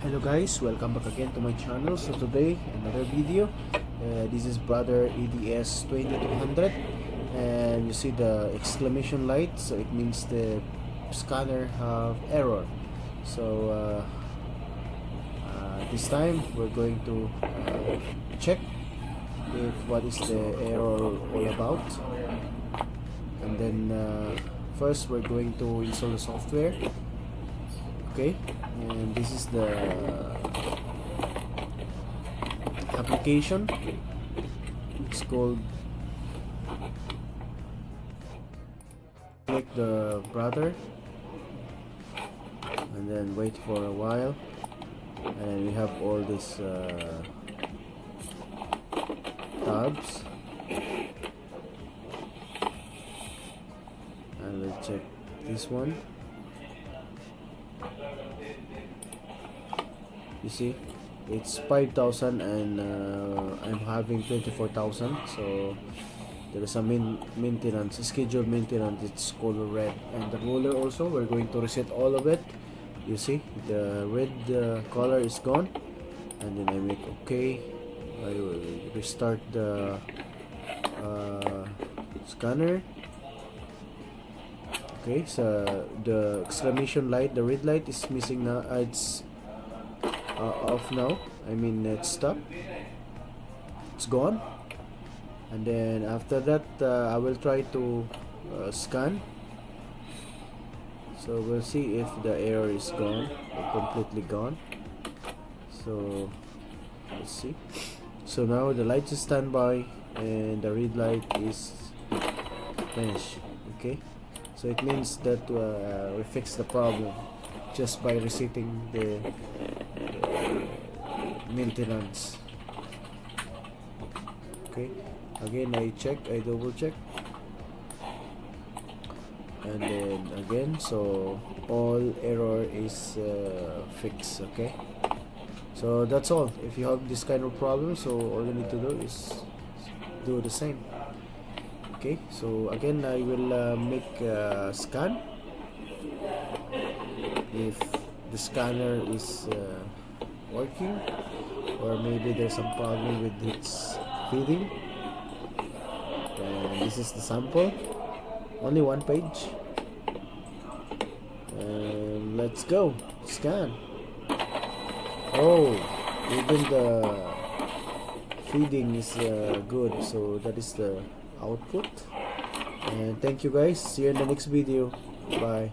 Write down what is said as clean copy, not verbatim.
Hello guys, welcome back again to my channel. So today another video. This is brother EDS 2200 and you see the exclamation light, so it means the scanner have error. So this time we're going to check if what is the error all about, and then first we're going to install the software. Okay, and this is the application. It's called, click the brother and then wait for a while, and we have all these tabs, and let's check this one. You see, it's 5,000 and I'm having 24,000. So there is a maintenance, scheduled maintenance. It's called red, and the roller also, we're going to reset all of it. You see, the red color is gone, and then I make okay. I will restart the scanner. Okay, so the exclamation light, the red light is missing now. It's off now. I mean, it's stopped. It's gone. And then after that, I will try to scan. So we'll see if the error is gone or completely gone. So let's see. So now the light is standby and the red light is finished. Okay, so it means that we fixed the problem just by resetting the maintenance. Okay, again I double check, and then again, so all error is fixed. Okay, so that's all. If you have this kind of problem, so all you need to do is do the same. Okay, so again I will make a scan. If the scanner is working, or maybe there's some problem with its feeding. And this is the sample, only one page, and let's go scan. Oh, even the feeding is good, so that is the output. And thank you guys, see you in the next video. Bye.